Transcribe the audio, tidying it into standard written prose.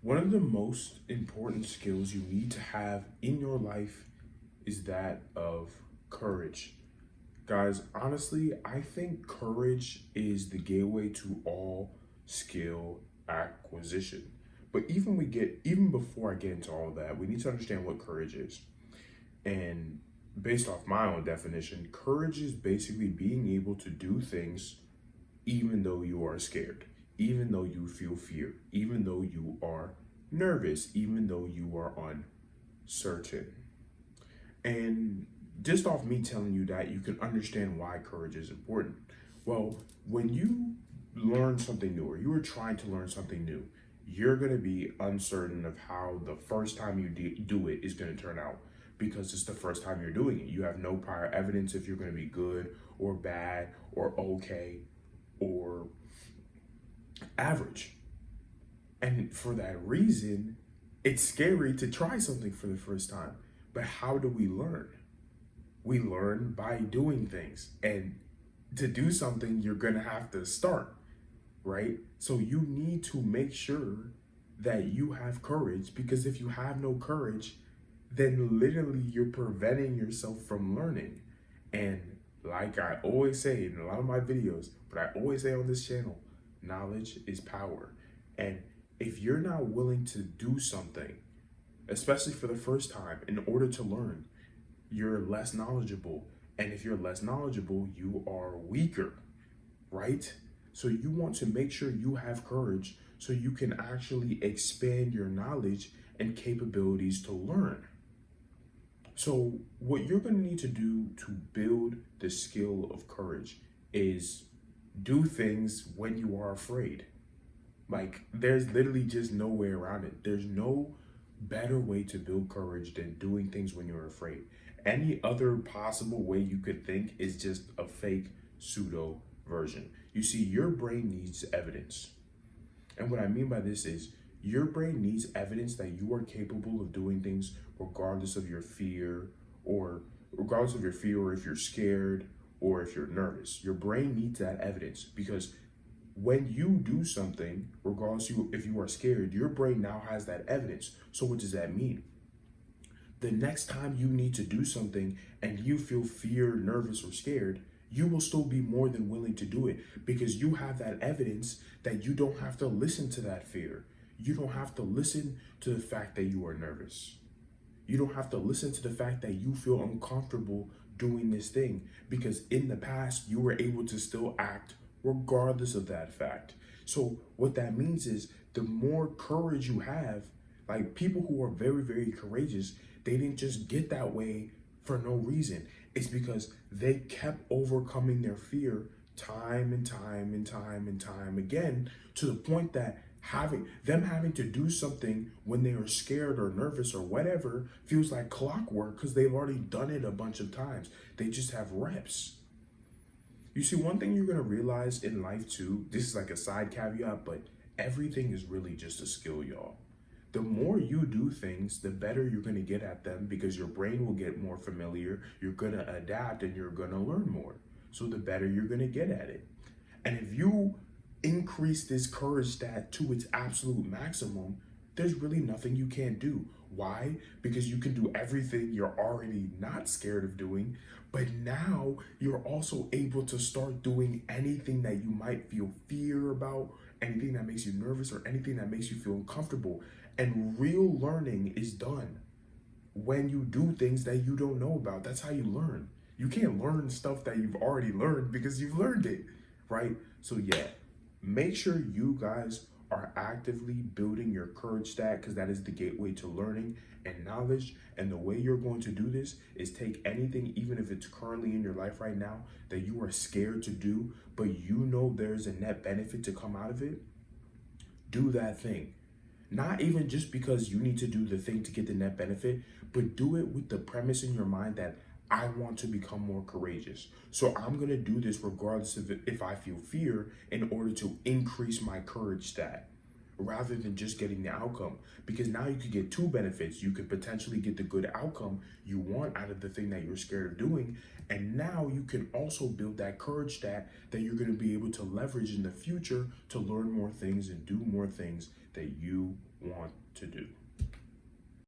One of the most important skills you need to have in your life is that of courage. Guys, honestly, I think courage is the gateway to all skill acquisition. But even before I get into all of that, we need to understand what courage is. And based off my own definition, courage is basically being able to do things even though you are scared, even though you feel fear, even though you are nervous, even though you are uncertain. And just off me telling you that, you can understand why courage is important. Well, when you learn something new or you are trying to learn something new, you're going to be uncertain of how the first time you do it is going to turn out because it's the first time you're doing it. You have no prior evidence if you're going to be good or bad or okay or average. And for that reason, it's scary to try something for the first time. But how do we learn? We learn by doing things. And to do something, you're going to have to start, right? So you need to make sure that you have courage, because if you have no courage, then literally you're preventing yourself from learning. And like I always say in a lot of my videos, but I always say on this channel, knowledge is power. And if you're not willing to do something, especially for the first time, in order to learn, you're less knowledgeable. And if you're less knowledgeable, you are weaker, right? So you want to make sure you have courage so you can actually expand your knowledge and capabilities to learn. So what you're going to need to do to build the skill of courage is do things when you are afraid. Like, there's literally just no way around it. There's no better way to build courage than doing things when you're afraid. Any other possible way you could think is just a fake pseudo version. You see, your brain needs evidence. And what I mean by this is your brain needs evidence that you are capable of doing things regardless of your fear or or if you're scared or if you're nervous. Your brain needs that evidence because when you do something, if you are scared, your brain now has that evidence. So what does that mean? The next time you need to do something and you feel fear, nervous, or scared, you will still be more than willing to do it because you have that evidence that you don't have to listen to that fear. You don't have to listen to the fact that you are nervous. You don't have to listen to the fact that you feel uncomfortable doing this thing because in the past you were able to still act regardless of that fact. So what that means is the more courage you have, like people who are very, very courageous, they didn't just get that way for no reason. It's because they kept overcoming their fear time and time and time and time again to the point that having to do something when they are scared or nervous or whatever feels like clockwork because they've already done it a bunch of times. They just have reps. You see, one thing you're going to realize in life too, this is like a side caveat, but everything is really just a skill, y'all. The more you do things, the better you're going to get at them because your brain will get more familiar, you're going to adapt, and you're going to learn more. So the better you're going to get at it. And if you increase this courage stat to its absolute maximum, there's really nothing you can't do. Why? Because you can do everything you're already not scared of doing, but now you're also able to start doing anything that you might feel fear about, anything that makes you nervous, or anything that makes you feel uncomfortable. And real learning is done when you do things that you don't know about. That's how you learn. You can't learn stuff that you've already learned because you've learned it, right? So yeah, make sure you guys are actively building your courage stat because that is the gateway to learning and knowledge. And the way you're going to do this is take anything, even if it's currently in your life right now, that you are scared to do, but you know there's a net benefit to come out of it. Do that thing. Not even just because you need to do the thing to get the net benefit, but do it with the premise in your mind that I want to become more courageous. So I'm going to do this regardless of if I feel fear in order to increase my courage stat. rather than just getting the outcome. Because now you could get two benefits. You could potentially get the good outcome you want out of the thing that you're scared of doing. And now you can also build that courage that you're going to be able to leverage in the future to learn more things and do more things that you want